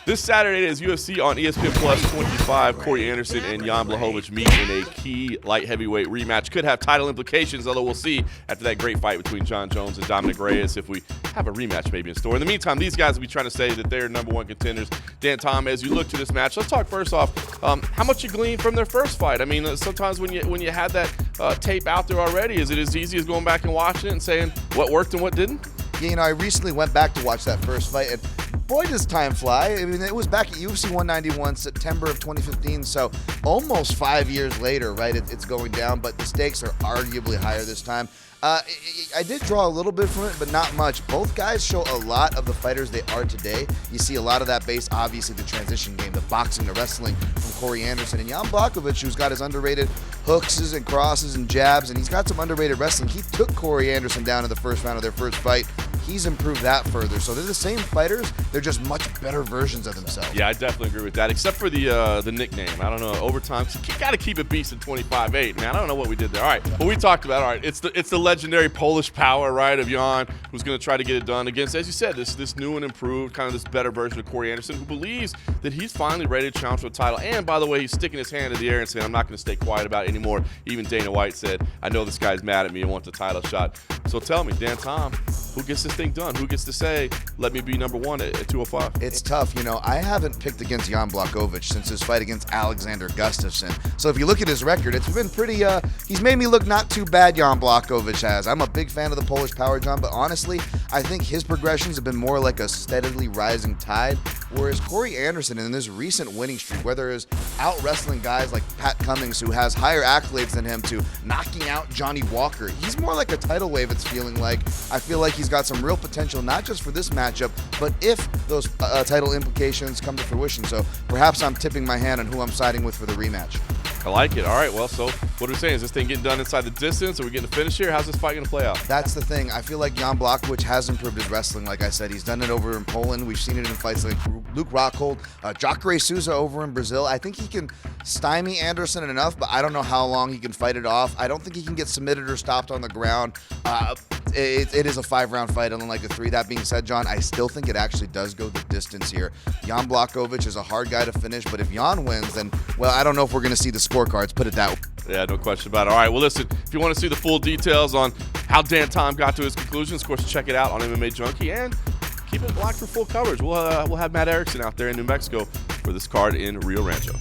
This Saturday is UFC on ESPN Plus 25. Corey Anderson and Jan Blachowicz meet in a key light heavyweight rematch. Could have title implications, although we'll see after that great fight between Jon Jones and Dominic Reyes if we have a rematch maybe in store. In the meantime, these guys will be trying to say that they're number one contenders. Dan Tom, as you look to this match, let's talk first off how much you gleaned from their first fight. I mean, sometimes when you had that tape out there already, is it as easy as going back and watching it and saying what worked and what didn't? Yeah, I recently went back to watch that first fight, and boy, does time fly. I mean, it was back at UFC 191, September of 2015, so almost 5 years later, right? It's going down, but the stakes are arguably higher this time. I did draw a little bit from it, but not much. Both guys show a lot of the fighters they are today. You see a lot of that base, obviously, the transition game, the boxing to wrestling from Corey Anderson. And Jan Blachowicz, who's got his underrated hooks and crosses and jabs, and he's got some underrated wrestling. He took Corey Anderson down in the first round of their first fight. He's improved that further. So they're the same fighters. They're just much better versions of themselves. Yeah, I definitely agree with that, except for the nickname. I don't know, overtime. You got to keep it beast in 25-8, man. I don't know what we did there. All right, well, we talked about, all right, it's the legendary Polish power, right, of Jan, who's going to try to get it done against, as you said, this new and improved, kind of this better version of Corey Anderson, who believes that he's finally ready to challenge for the title. And, by the way, he's sticking his hand in the air and saying, I'm not going to stay quiet about it anymore. Even Dana White said, I know this guy's mad at me and wants a title shot. So tell me, Dan Tom, who gets this thing done? Who gets to say, let me be number one at 205? It's tough. I haven't picked against Jan Blachowicz since his fight against Alexander Gustafsson. So if you look at his record, it's been pretty, he's made me look not too bad, Jan Blachowicz has. I'm a big fan of the Polish power, John, but honestly, I think his progressions have been more like a steadily rising tide, whereas Corey Anderson in this recent winning streak, whether it's out wrestling guys like Pat Cummings, who has higher accolades than him, to knocking out Johnny Walker, he's more like a tidal wave, it's feeling like. I feel like he's got some real potential, not just for this matchup, but if those title implications come to fruition. So perhaps I'm tipping my hand on who I'm siding with for the rematch. I like it. All right, well, so what are we saying? Is this thing getting done inside the distance? Are we getting the finish here? How's this fight going to play out? That's the thing. I feel like Jan Blachowicz has improved his wrestling. Like I said, he's done it over in Poland. We've seen it in fights like Luke Rockhold, Jacare Souza over in Brazil. I think he can stymie Anderson enough, but I don't know how long he can fight it off. I don't think he can get submitted or stopped on the ground. It is a 5-round fight, unlike a 3. That being said, John, I still think it actually does go the distance here. Jan Blachowicz is a hard guy to finish, but if Jan wins, then, well, I don't know if we're going to see the scorecards, put it that way. Yeah, no question about it. All right, well, listen, if you want to see the full details on how Dan Tom got to his conclusions, of course, check it out on MMA Junkie, and keep it locked for full coverage. We'll have Matt Erickson out there in New Mexico for this card in Rio Rancho.